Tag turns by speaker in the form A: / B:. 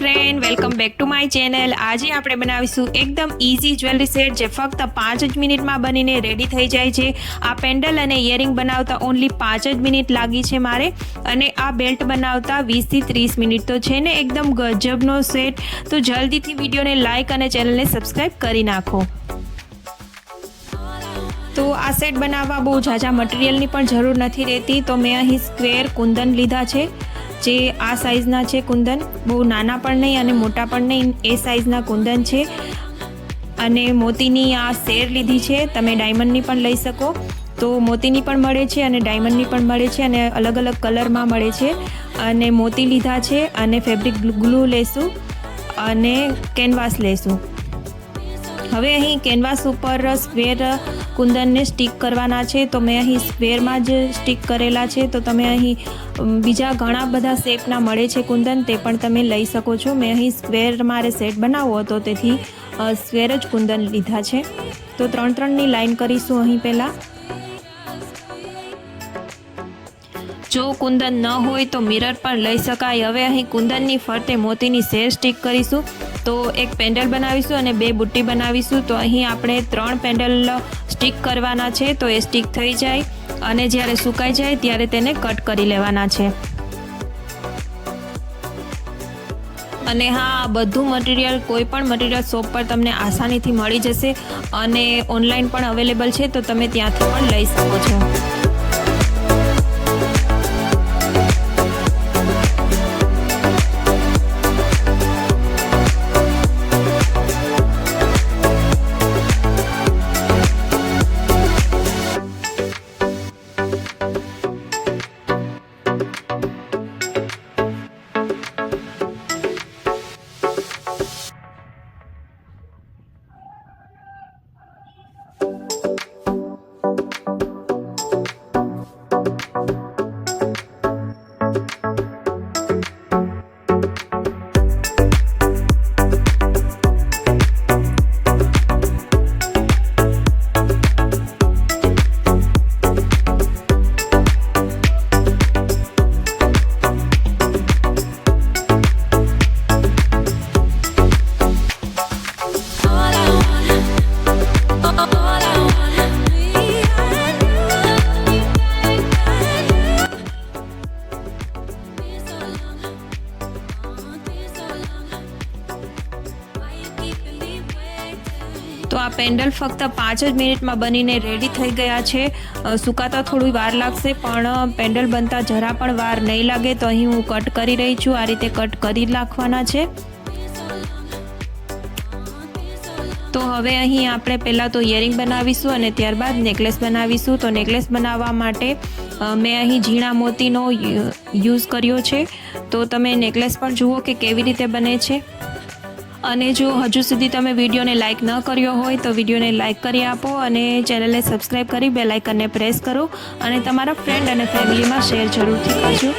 A: Friend, welcome back to my channel. આજે આપણે બનાવીશું એકદમ ઇઝી જ્વેલરી સેટ જે ફક્ત 5 જ મિનિટમાં બનીને રેડી થઈ જાય છે। આ પેન્ડલ અને ઇયરિંગ બનાવતા ઓનલી 5 જ મિનિટ લાગી છે મારે, અને આ બેલ્ટ બનાવતા 20 થી 30 મિનિટ તો છે ને એકદમ ગજબનો સેટ। તો જલ્દીથી વિડીયોને લાઇક અને ચેનલને સબસ્ક્રાઈબ કરી નાખો। તો આ સેટ બનાવવા બહુ ઝાઝા મટીરિયલની પણ જરૂર નથી રહેતી। તો મેં અહીં સ્ક્વેર કુંદન લીધા છે, જે આ સાઇઝના છે કુંદન, બહુ નાના પણ નહીં અને મોટા પણ નહીં, એ સાઇઝના કુંદન છે। અને મોતીની આ સેર લીધી છે, તમે ડાયમંડની પણ લઈ શકો। તો મોતીની પણ મળે છે અને ડાયમંડની પણ મળે છે, અને અલગ અલગ કલરમાં મળે છે। અને મોતી લીધા છે, અને ફેબ્રિક ગ્લુ લેશું અને કેનવાસ લેશું। હવે અહીં કેનવાસ ઉપર સ્ક્વેર કુંદનને સ્ટીક કરવાના છે, તો મેં અહીં સ્ક્વેરમાં જ સ્ટીક કરેલા છે। તો તમે અહીં બીજા ઘણા બધા શેપના મળે છે કુંદન, તે પણ તમે લઈ શકો છો। મેં અહીં સ્ક્વેર મારે સેટ બનાવવો હતો, તેથી સ્ક્વેર જ કુંદન લીધા છે। તો 3-3ની લાઈન કરીશું અહીં પહેલાં। જો કુંદન ન હોય તો મિરર પણ લઈ શકાય। હવે અહીં કુંદનની ફરતે મોતીની સેર સ્ટીક કરીશું। તો એક પેન્ડલ બનાવીશું અને 2 બુટ્ટી બનાવીશું। તો અહીં આપણે 3 પેન્ડલ સ્ટીક કરવાના છે, તો એ સ્ટીક થઈ જાય અને જ્યારે સુકાઈ જાય ત્યારે તેને કટ કરી લેવાના છે। અને હા, બધું મટીરિયલ, કોઈ પણ મટીરિયલ શોપ પર તમને આસાનીથી મળી જશે, અને ઓનલાઈન પણ અવેલેબલ છે, તો તમે ત્યાંથી પણ લઈ શકો છો। તો આ પેન્ડલ ફક્ત 5 જ મિનિટમાં બનીને રેડી થઈ ગયા છે। સુકાતા થોડી વાર લાગશે, પણ પેન્ડલ બનતા જરા પણ વાર નહીં લાગે। તો અહીં હું કટ કરી રહી છું, આ રીતે કટ કરી નાખવાના છે। તો હવે અહીં આપણે પહેલાં તો ઇયરિંગ બનાવીશું અને ત્યારબાદ નેકલેસ બનાવીશું। તો નેકલેસ બનાવવા માટે મેં અહીં ઝીણા મોતીનો યુઝ કર્યો છે। તો તમે નેકલેસ પણ જુઓ કે કેવી રીતે બને છે। અને જો હજુ સુધી તમે વિડીયોને લાઇક ન કર્યો હોય તો વિડીયોને લાઇક કરી આપો, અને ચેનલને સબસ્ક્રાઈબ કરી બેલ આઇકનને પ્રેસ કરો, અને તમારા ફ્રેન્ડ અને ફેમિલીમાં શેર જરૂરથી કરજો।